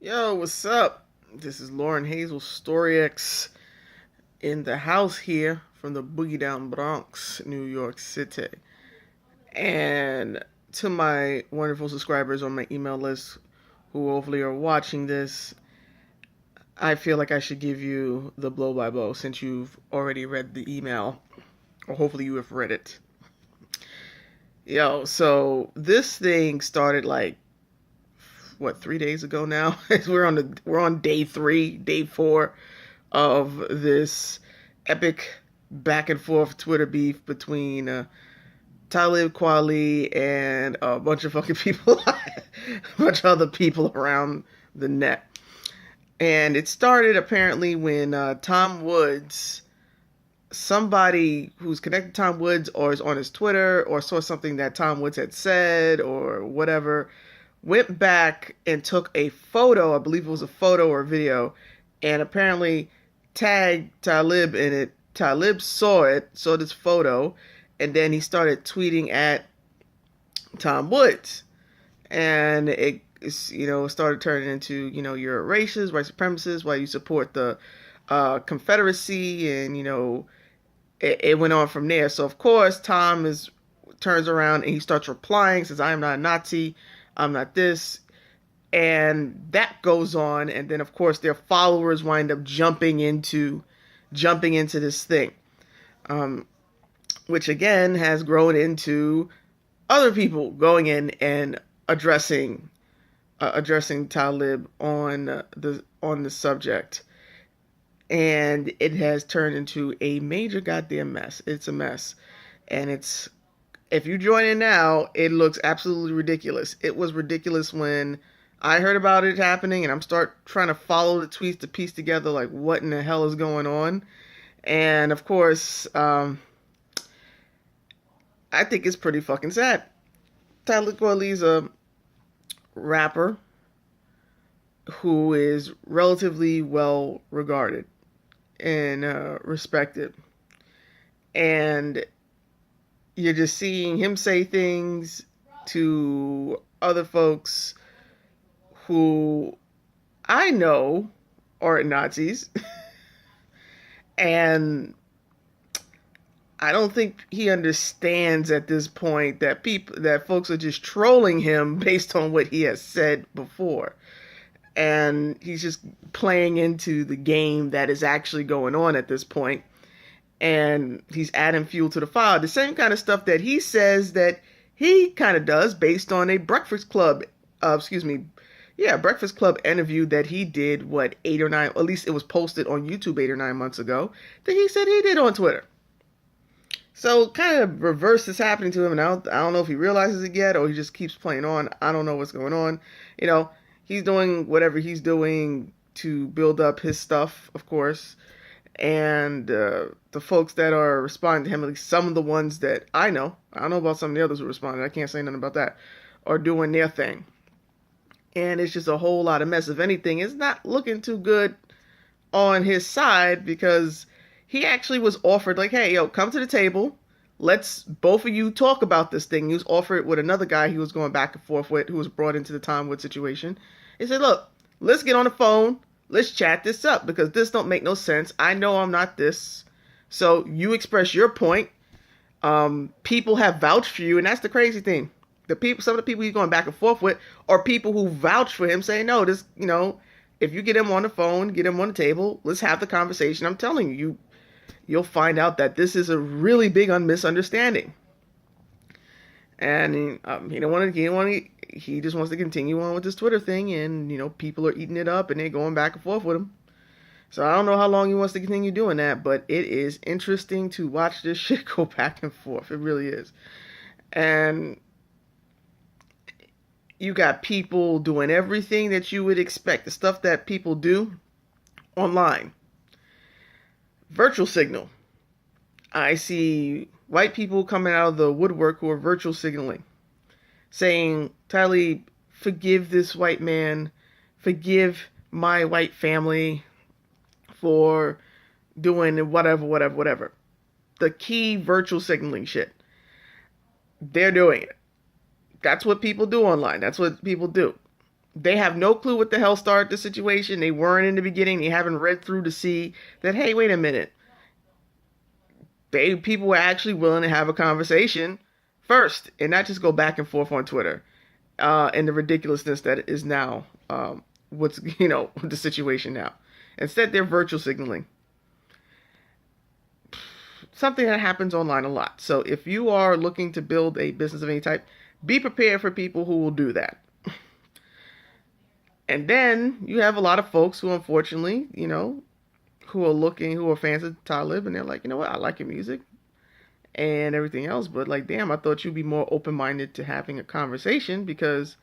Yo, what's up? This is Lauren Hazel, Story X, in the house here from the Boogie Down Bronx, New York City. And to my wonderful subscribers on my email list who hopefully are watching this, I feel like I should give you the blow by blow since you've already read the email, or hopefully you have read it. Yo, so this thing started like what 3 days ago now. We're on day 4 of this epic back and forth Twitter beef between Talib, Kweli, and a bunch of fucking people, a bunch of other people around the net. And it started apparently when Tom Woods, somebody who's connected to Tom Woods or is on his Twitter or saw something that Tom Woods had said or whatever, went back and took a photo. I believe it was a photo or a video, and apparently tagged Talib in it. Talib saw it, saw this photo, and then he started tweeting at Tom Woods. And it started turning into, you're a racist, white supremacist, why you support the Confederacy, and, it went on from there. So, of course, turns around and he starts replying, says, I am not a Nazi, I'm not this. And that goes on, and then of course their followers wind up jumping into this thing, which again has grown into other people going in and addressing Talib on the subject, and it has turned into a major goddamn mess. It's a mess, and if you join in now, it looks absolutely ridiculous. It was ridiculous when I heard about it happening, and I'm trying to follow the tweets to piece together like what in the hell is going on. And of course, I think it's pretty fucking sad. Talib Kweli's a rapper who is relatively well regarded and respected, and you're just seeing him say things to other folks who I know are Nazis. And I don't think he understands at this point that folks are just trolling him based on what he has said before. And he's just playing into the game that is actually going on at this point. And he's adding fuel to the fire. The same kind of stuff that he says that he kind of does based on a Breakfast Club interview that he did, 8 or 9, at least it was posted on YouTube 8 or 9 months ago, that he said he did on Twitter. So kind of reverse is happening to him, and I don't know if he realizes it yet or he just keeps playing on. I don't know what's going on. He's doing whatever he's doing to build up his stuff, of course. And the folks that are responding to him, at least some of the ones that I don't know about some of the others who responded, I can't say nothing about that, are doing their thing. And it's just a whole lot of mess. If anything, it's not looking too good on his side, because he actually was offered, like, hey, yo, come to the table. Let's both of you talk about this thing. He was offered with another guy he was going back and forth with, who was brought into the Tom Wood situation. He said, look, let's get on the phone. Let's chat this up, because this don't make no sense. I know I'm not this. So you express your point. People have vouched for you, and that's the crazy thing. Some of the people he's going back and forth with are people who vouch for him, saying, no, this, if you get him on the phone, get him on the table, let's have the conversation. I'm telling you, you'll find out that this is a really big misunderstanding. And he just wants to continue on with this Twitter thing, and people are eating it up and they're going back and forth with him. So I don't know how long he wants to continue doing that, but it is interesting to watch this shit go back and forth. It really is. And you got people doing everything that you would expect, the stuff that people do online. Virtual signal. I see white people coming out of the woodwork who are virtual signaling, saying, Talib, forgive this white man, forgive my white family for doing whatever. The key virtual signaling shit. They're doing it. That's what people do online. That's what people do. They have no clue what the hell started the situation. They weren't in the beginning. They haven't read through to see that, hey, wait a minute. People were actually willing to have a conversation first and not just go back and forth on Twitter, and the ridiculousness that is now, what's, the situation now. Instead, they're virtual signaling. Something that happens online a lot. So if you are looking to build a business of any type, be prepared for people who will do that. And then you have a lot of folks who, unfortunately, who are fans of Talib, and they're like, you know what, I like your music and everything else, but like, damn, I thought you'd be more open-minded to having a conversation because,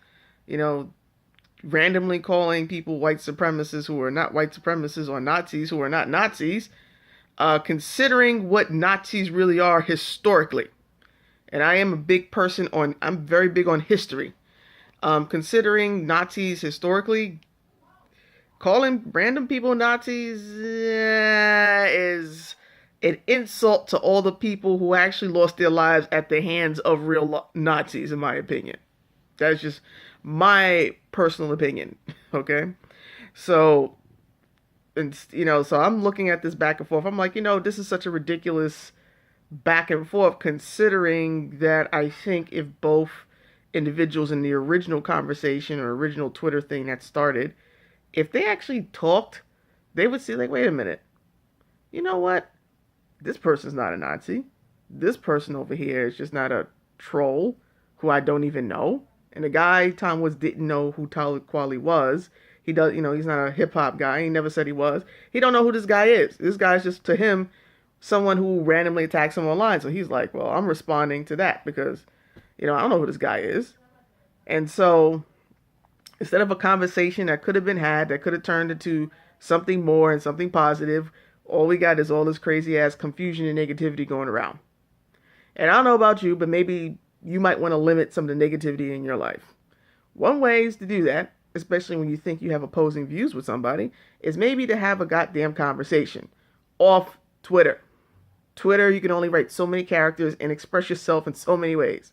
randomly calling people white supremacists who are not white supremacists or Nazis who are not Nazis, considering what Nazis really are historically. And I'm very big on history. Considering Nazis historically, calling random people Nazis is an insult to all the people who actually lost their lives at the hands of real Nazis, in my opinion. That's just my personal opinion, okay? So, so I'm looking at this back and forth. I'm like, this is such a ridiculous back and forth, considering that I think if both individuals in the original conversation or original Twitter thing that started, if they actually talked, they would see, like, wait a minute, you know what? This person's not a Nazi. This person over here is just not a troll who I don't even know. And the guy, Tom Woods, didn't know who Talib Kweli was. He does, he's not a hip hop guy. He never said he was. He don't know who this guy is. This guy's just, to him, someone who randomly attacks him online. So he's like, well, I'm responding to that because, I don't know who this guy is. And so instead of a conversation that could have been had, that could have turned into something more and something positive, all we got is all this crazy ass confusion and negativity going around. And I don't know about you, but maybe you might want to limit some of the negativity in your life. One way is to do that, especially when you think you have opposing views with somebody, is maybe to have a goddamn conversation off Twitter. Twitter, you can only write so many characters and express yourself in so many ways.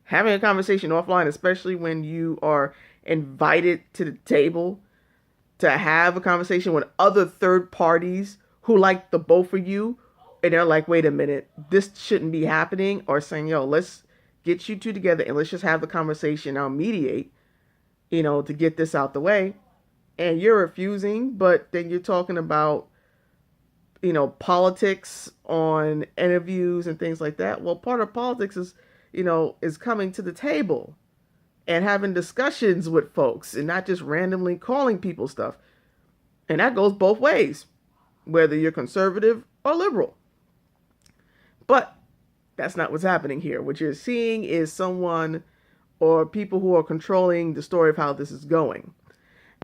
Having a conversation offline, especially when you are invited to the table to have a conversation with other third parties who like the both of you, and they're like, wait a minute, this shouldn't be happening, or saying, yo, let's get you two together and let's just have the conversation. I'll mediate, to get this out the way. And you're refusing, but then you're talking about, politics on interviews and things like that. Well, part of politics is coming to the table and having discussions with folks and not just randomly calling people stuff. And that goes both ways, whether you're conservative or liberal. But that's not what's happening here. What you're seeing is someone or people who are controlling the story of how this is going.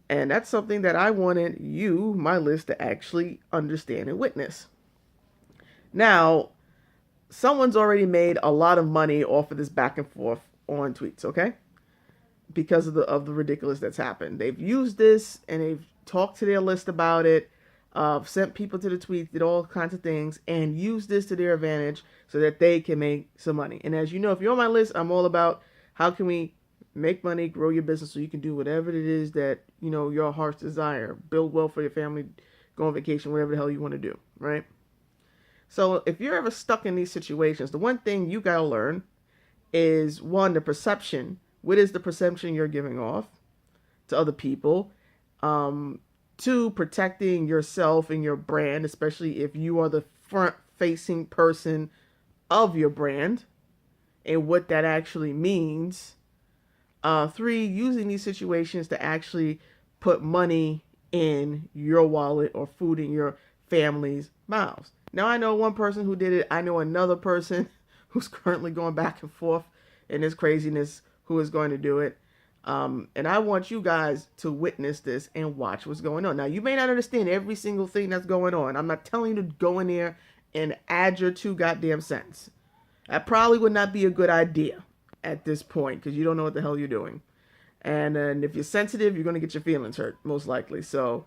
And that's something that I wanted you, my list, to actually understand and witness. Now, someone's already made a lot of money off of this back and forth on tweets, okay? Because of the ridiculous that's happened. They've used this and they've talked to their list about it, sent people to the tweets, did all kinds of things, and used this to their advantage so that they can make some money. And as you know, if you're on my list, I'm all about how can we make money, grow your business so you can do whatever it is that, your heart's desire. Build wealth for your family, go on vacation, whatever the hell you want to do, right? So if you're ever stuck in these situations, the one thing you got to learn is, one, the perception. What is the perception you're giving off to other people? Two, protecting yourself and your brand, especially if you are the front-facing person of your brand and what that actually means. Three, using these situations to actually put money in your wallet or food in your family's mouths. Now, I know one person who did it. I know another person who's currently going back and forth in this craziness who is going to do it. And I want you guys to witness this and watch what's going on. Now, you may not understand every single thing that's going on. I'm not telling you to go in there and add your 2 goddamn cents. That probably would not be a good idea at this point because you don't know what the hell you're doing. And if you're sensitive, you're going to get your feelings hurt, most likely. So,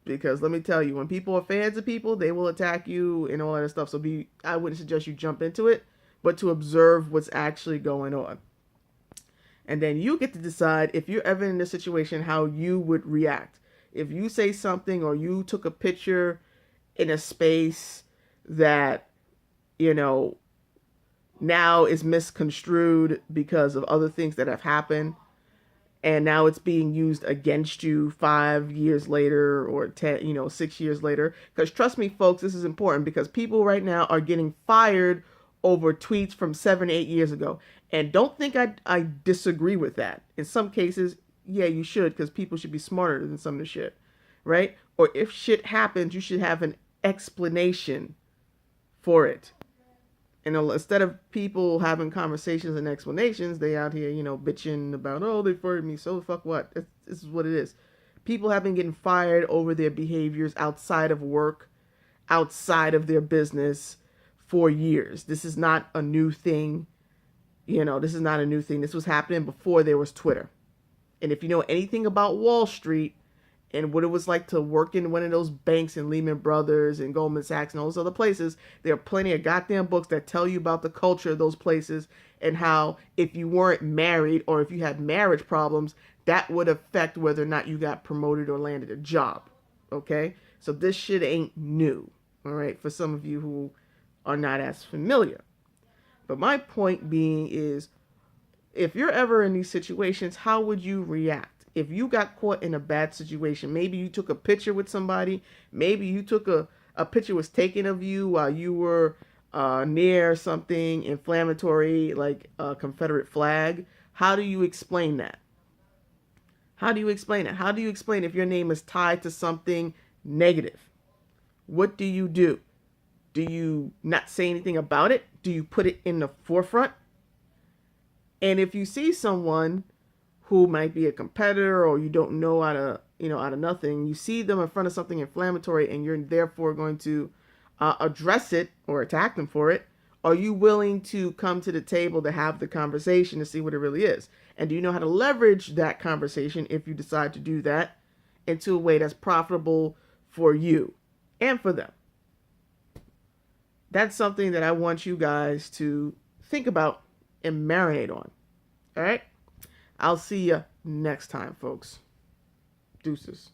because let me tell you, when people are fans of people, they will attack you and all that stuff. So I wouldn't suggest you jump into it, but to observe what's actually going on. And then you get to decide, if you're ever in this situation, how you would react. If you say something or you took a picture in a space that, you know, now is misconstrued because of other things that have happened, and now it's being used against you 5 years later or 10, 6 years later. Because trust me, folks, this is important, because people right now are getting fired over tweets from 7, 8 years ago. And don't think I disagree with that. In some cases, yeah, you should, because people should be smarter than some of the shit, right? Or if shit happens, you should have an explanation for it. And instead of people having conversations and explanations, they out here, bitching about, oh, they fired me. So fuck what? This is what it is. People have been getting fired over their behaviors outside of work, outside of their business for years. This is not a new thing. This is not a new thing. This was happening before there was Twitter. And if you know anything about Wall Street and what it was like to work in one of those banks in Lehman Brothers and Goldman Sachs and all those other places, there are plenty of goddamn books that tell you about the culture of those places and how if you weren't married or if you had marriage problems, that would affect whether or not you got promoted or landed a job. Okay? So this shit ain't new. All right? For some of you who are not as familiar. But my point being is, if you're ever in these situations, how would you react? If you got caught in a bad situation, maybe you took a picture with somebody, maybe you took a picture was taken of you while you were near something inflammatory like a Confederate flag. How do you explain that? How do you explain it? How do you explain if your name is tied to something negative? What do you do? Do you not say anything about it? Do you put it in the forefront? And if you see someone who might be a competitor or you don't know out of nothing, you see them in front of something inflammatory and you're therefore going to address it or attack them for it, are you willing to come to the table to have the conversation to see what it really is? And do you know how to leverage that conversation, if you decide to do that, into a way that's profitable for you and for them? That's something that I want you guys to think about and marinate on. All right? I'll see you next time, folks. Deuces.